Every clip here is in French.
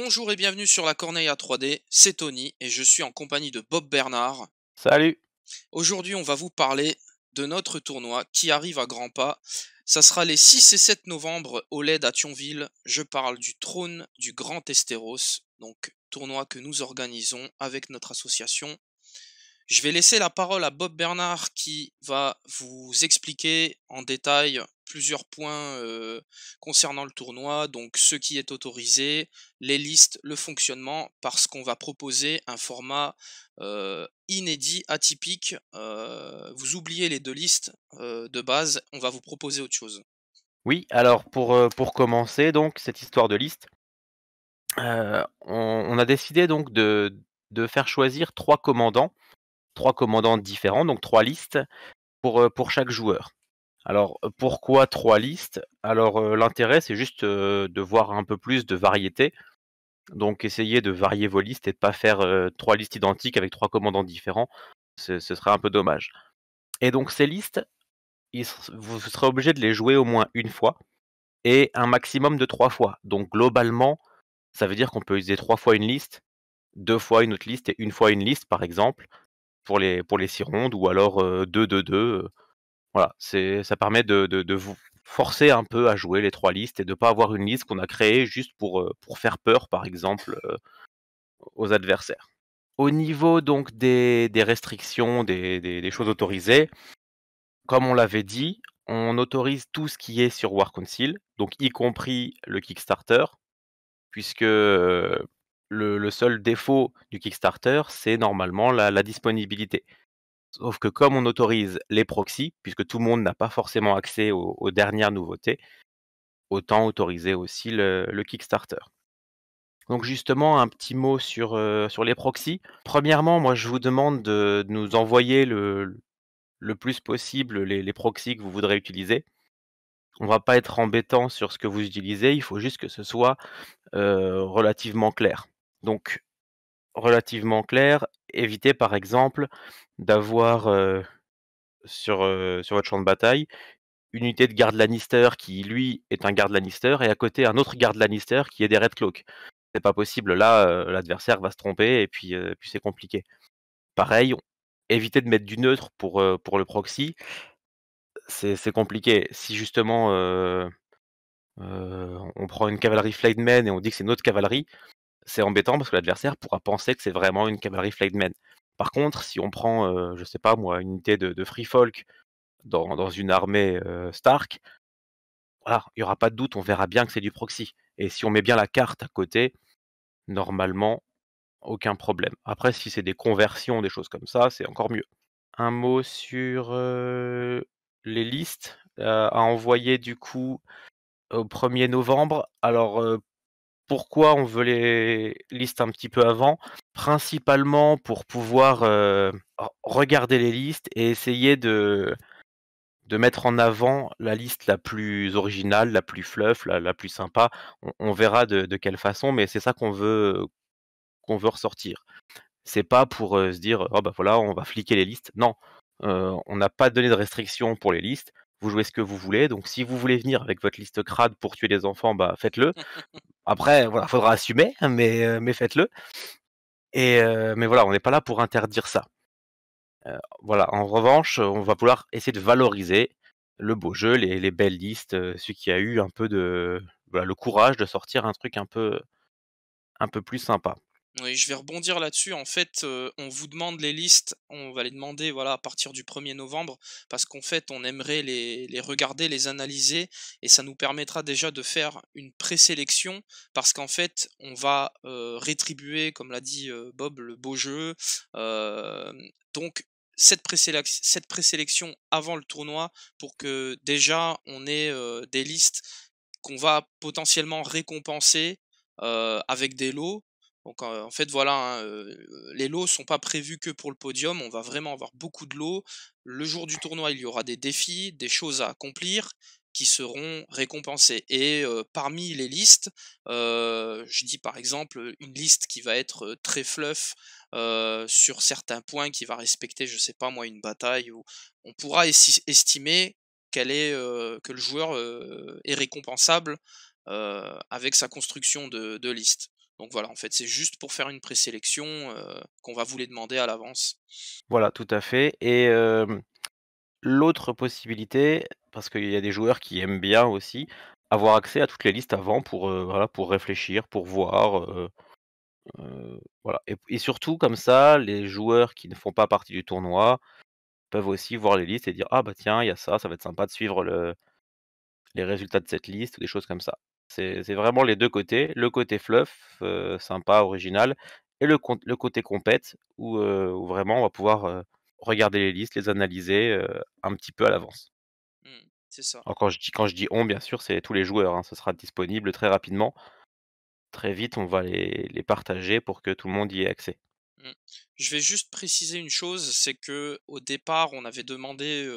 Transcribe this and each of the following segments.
Bonjour et bienvenue sur la Corneille à 3D, c'est Tony et je suis en compagnie de Bob Bernard. Salut! Aujourd'hui, on va vous parler de notre tournoi qui arrive à grands pas. Ça sera les 6 et 7 novembre au LED à Thionville. Je parle du trône du Grand Esteros, donc tournoi que nous organisons avec notre association. Je vais laisser la parole à Bob Bernard qui va vous expliquer en détail plusieurs points concernant le tournoi, donc ce qui est autorisé, les listes, le fonctionnement, parce qu'on va proposer un format inédit, atypique. Vous oubliez les deux listes de base, on va vous proposer autre chose. Oui, alors pour commencer donc cette histoire de liste, on a décidé donc de faire choisir 3 commandants différents, donc 3 listes pour chaque joueur. Alors, pourquoi 3 listes? Alors, l'intérêt c'est juste, de voir un peu plus de variété, donc essayer de varier vos listes et de pas faire, 3 listes identiques avec 3 commandants différents, ce serait un peu dommage. Et donc ces listes, vous serez obligé de les jouer au moins une fois et un maximum de 3 fois. Donc globalement, ça veut dire qu'on peut utiliser 3 fois une liste, 2 fois une autre liste et une fois une liste, par exemple, pour les 6 rondes ou alors, 2-2-2, voilà. Ça permet de vous forcer un peu à jouer les 3 listes et de pas avoir une liste qu'on a créée juste pour faire peur, par exemple, aux adversaires. Au niveau donc des restrictions, des choses autorisées, comme on l'avait dit, on autorise tout ce qui est sur War Council, donc y compris le Kickstarter. Puisque, le seul défaut du Kickstarter, c'est normalement la disponibilité. Sauf que comme on autorise les proxys, puisque tout le monde n'a pas forcément accès aux dernières nouveautés, autant autoriser aussi le Kickstarter. Donc justement, un petit mot sur les proxys. Premièrement, moi je vous demande de nous envoyer le plus possible les proxys que vous voudrez utiliser. On va pas être embêtant sur ce que vous utilisez, il faut juste que ce soit, relativement clair. Donc relativement clair, évitez par exemple d'avoir, sur votre champ de bataille, une unité de garde Lannister qui lui est un garde Lannister et à côté un autre garde Lannister qui est des Redcloaks. C'est pas possible, là, l'adversaire va se tromper et puis c'est compliqué. Pareil, évitez de mettre du neutre pour le proxy, c'est compliqué. Si justement, on prend une cavalerie Flightman et on dit que c'est notre cavalerie, c'est embêtant parce que l'adversaire pourra penser que c'est vraiment une cavalerie Flightman. Par contre, si on prend, je sais pas moi, une unité de Free Folk dans une armée, Stark, voilà, il y aura pas de doute, on verra bien que c'est du proxy et si on met bien la carte à côté, normalement, aucun problème. Après si c'est des conversions, des choses comme ça, c'est encore mieux. Un mot sur, les listes, à envoyer du coup au 1er novembre. Alors, pourquoi on veut les listes un petit peu avant? Principalement pour pouvoir, regarder les listes et essayer de mettre en avant la liste la plus originale, la plus fluff, la plus sympa. On verra de quelle façon, mais c'est ça qu'on veut ressortir. C'est pas pour, se dire: «Oh bah voilà, on va fliquer les listes». Non, on n'a pas donné de restrictions pour les listes. Vous jouez ce que vous voulez, donc si vous voulez venir avec votre liste crade pour tuer les enfants, bah faites-le. Après, voilà, faudra assumer, mais faites-le mais voilà, on n'est pas là pour interdire ça. Voilà, en revanche, on va vouloir essayer de valoriser le beau jeu, les belles listes, celui qui a eu un peu de voilà, le courage de sortir un truc un peu plus sympa. Oui, je vais rebondir là-dessus. En fait, on vous demande les listes, on va les demander, voilà, à partir du 1er novembre, parce qu'en fait, on aimerait les regarder, les analyser et ça nous permettra déjà de faire une présélection parce qu'en fait, on va, rétribuer, comme l'a dit, Bob, le beau jeu. Donc cette présélection avant le tournoi pour que déjà on ait, des listes qu'on va potentiellement récompenser, avec des lots. Donc, en fait, voilà, hein, les lots sont pas prévus que pour le podium, on va vraiment avoir beaucoup de lots. Le jour du tournoi, il y aura des défis, des choses à accomplir qui seront récompensées et parmi les listes, je dis par exemple, une liste qui va être, très fluff, sur certains points, qui va respecter, je sais pas moi, une bataille ou on pourra estimer que le joueur, est récompensable, avec sa construction de liste. Donc voilà, en fait, c'est juste pour faire une présélection, qu'on va vous les demander à l'avance. Voilà, tout à fait et l'autre possibilité, parce qu'il y a des joueurs qui aiment bien aussi, avoir accès à toutes les listes avant pour, voilà, pour réfléchir, pour voir, voilà et surtout comme ça, les joueurs qui ne font pas partie du tournoi peuvent aussi voir les listes et dire: «Ah bah tiens, il y a ça va être sympa de suivre les résultats de cette liste», ou des choses comme ça. C'est vraiment les 2 côtés, le côté fluff, sympa, original et le côté compète où vraiment on va pouvoir, regarder les listes, les analyser, un petit peu à l'avance. C'est ça. Alors quand je dis «on», bien sûr, c'est tous les joueurs, hein, ce sera disponible très rapidement. Très vite, on va les partager pour que tout le monde y ait accès. Mmh. Je vais juste préciser une chose, c'est que au départ, on avait demandé,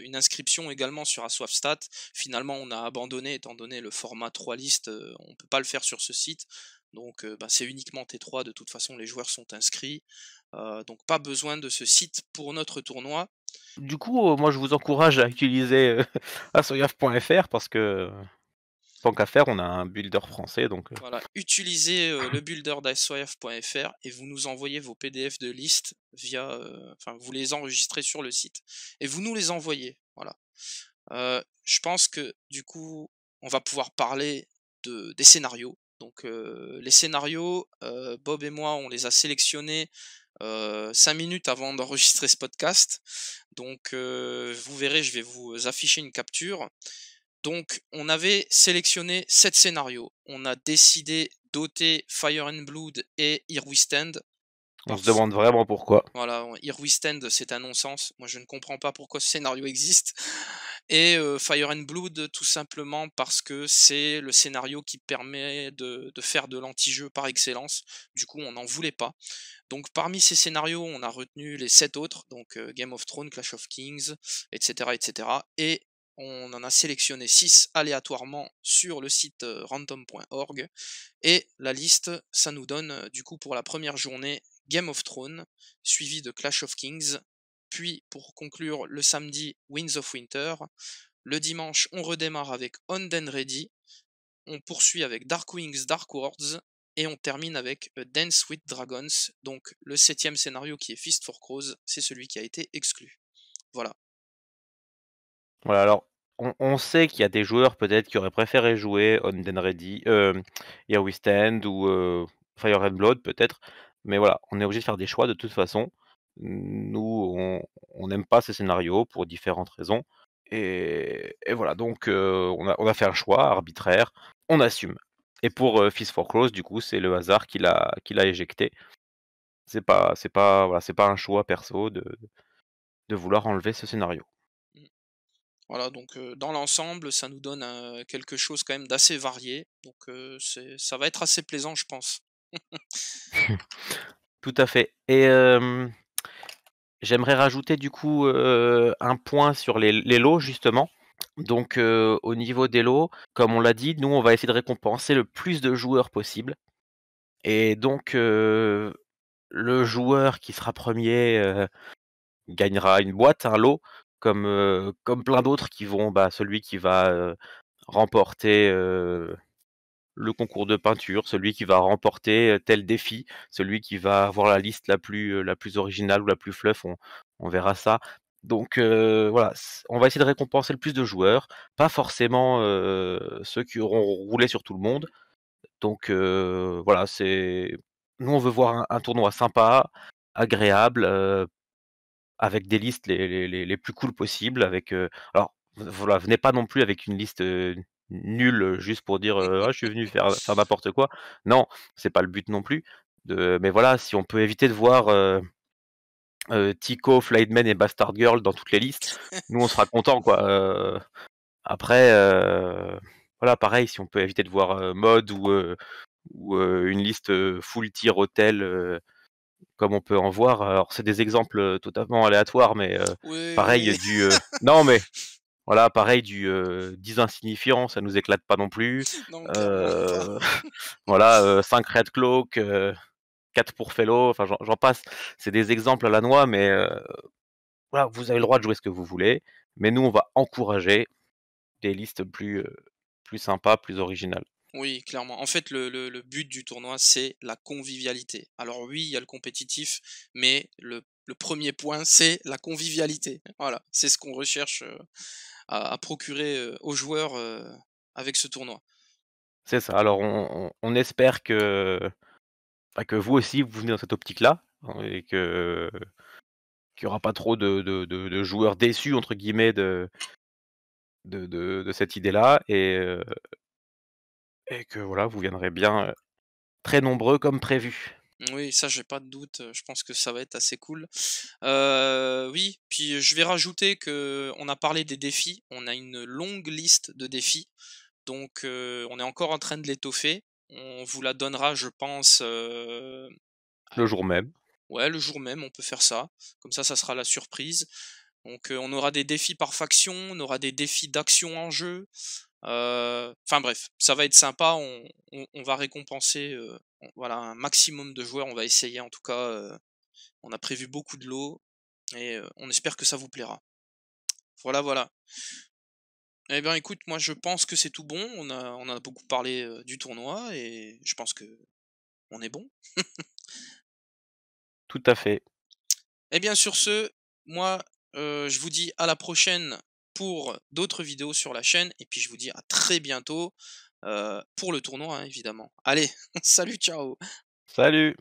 une inscription également sur Assoifstat. Finalement, on a abandonné étant donné le format 3 listes, on peut pas le faire sur ce site. Donc, bah, c'est uniquement T3, de toute façon les joueurs sont inscrits, donc pas besoin de ce site pour notre tournoi. Du coup, moi je vous encourage à utiliser, asoyaf.fr parce que, tant qu'à faire, on a un builder français donc Voilà, utilisez, le builder d'assoyaf.fr et vous nous envoyez vos PDF de liste via, enfin vous les enregistrez sur le site et vous nous les envoyez, voilà. Je pense que du coup, on va pouvoir parler des scénarios. Donc, les scénarios, Bob et moi, on les a sélectionnés, 5 minutes avant d'enregistrer ce podcast. Donc, vous verrez, je vais vous afficher une capture. Donc, on avait sélectionné 7 scénarios. On a décidé d'ôter Fire and Blood et Here We Stand on se parce demande vraiment pourquoi. voilà, Here We Stand, c'est un non-sens. Moi, je ne comprends pas pourquoi ce scénario existe. Et Fire and Blood, tout simplement parce que c'est le scénario qui permet de faire de l'anti-jeu par excellence. Du coup, on n'en voulait pas. Donc, parmi ces scénarios, on a retenu les 7 autres, donc Game of Thrones, Clash of Kings, etc., etc. Et on en a sélectionné 6 aléatoirement sur le site random.org. Et la liste, ça nous donne du coup pour la première journée Game of Thrones, suivi de Clash of Kings, puis pour conclure le samedi Winds of Winter. Le dimanche, on redémarre avec On and Ready, on poursuit avec Dark Wings, Dark Worlds, et on termine avec A Dance with Dragons. Donc le septième scénario qui est Fist for Crows, c'est celui qui a été exclu. Voilà. Voilà, alors on sait qu'il y a des joueurs peut-être qui auraient préféré jouer On and Ready, Here We Stand ou, Fire and Blood peut-être, mais voilà, on est obligé de faire des choix de toute façon. Nous, on n'aime pas ces scénarios pour différentes raisons et voilà donc, on a fait un choix arbitraire, on assume et pour, Fist for Crows du coup, c'est le hasard qui l'a éjecté. C'est pas voilà, c'est pas un choix perso de vouloir enlever ce scénario. Mm. Voilà, donc dans l'ensemble, ça nous donne quelque chose quand même d'assez varié. Donc ça va être assez plaisant, je pense. Tout à fait et j'aimerais rajouter du coup, un point sur les lots justement. Donc, au niveau des lots, comme on l'a dit, nous on va essayer de récompenser le plus de joueurs possible et donc, le joueur qui sera premier gagnera une boîte, un lot, comme plein d'autres qui vont bah, celui qui va, remporter, le concours de peinture, celui qui va remporter, tel défi, celui qui va avoir la liste la plus originale ou la plus fluff, on verra ça. Donc voilà, on va essayer de récompenser le plus de joueurs, pas forcément, ceux qui auront roulé sur tout le monde. Donc voilà, nous on veut voir un tournoi sympa, agréable, avec des listes les plus cool possibles avec, alors voilà, venez pas non plus avec une liste, nulle, juste pour dire, «Ah je suis venu faire n'importe quoi». Non, c'est pas le but non plus mais voilà, si on peut éviter de voir, Tico, Flightman et Bastard Girl dans toutes les listes, nous on sera contents quoi, après, voilà pareil, si on peut éviter de voir, Mode ou une liste, full tier hôtel, comme on peut en voir, alors c'est des exemples, totalement aléatoires, mais Oui, pareil oui. non, mais voilà, pareil 10 insignifiants, ça nous éclate pas non plus. Non, clairement pas. Heu, voilà, 5 Red Cloak, 4 pour Fellow, enfin j'en passe. C'est des exemples à la noix, mais voilà, vous avez le droit de jouer ce que vous voulez, mais nous on va encourager des listes plus sympas, plus originales. Oui, clairement. En fait, le but du tournoi, c'est la convivialité. Alors oui, il y a le compétitif, mais le 1er point, c'est la convivialité. Voilà, c'est ce qu'on recherche, à procurer, aux joueurs, avec ce tournoi. C'est ça. Alors on espère que, bah, que vous aussi vous venez dans cette optique-là, hein, et que qu'il y aura pas trop de joueurs «déçus» entre guillemets de cette idée-là et que voilà, vous viendrez bien, très nombreux comme prévu. Oui, ça, j'ai pas de doute, je pense que ça va être assez cool. Oui, puis je vais rajouter que on a parlé des défis, on a une longue liste de défis, donc on est encore en train de l'étoffer. On vous la donnera, je pense, Le jour même. ouais, le jour même, on peut faire ça. Comme ça sera la surprise. Donc on aura des défis par faction, on aura des défis d'action en jeu. Enfin bref, ça va être sympa, on va récompenser, voilà, un maximum de joueurs, on va essayer en tout cas, on a prévu beaucoup de lots et on espère que ça vous plaira. Voilà, voilà. Eh bien écoute, moi je pense que c'est tout bon, on a beaucoup parlé, du tournoi et je pense que on est bon. Tout à fait. Eh bien sur ce, moi, je vous dis à la prochaine pour d'autres vidéos sur la chaîne et puis je vous dis à très bientôt, pour le tournoi, hein, évidemment. Allez, salut, ciao! Salut!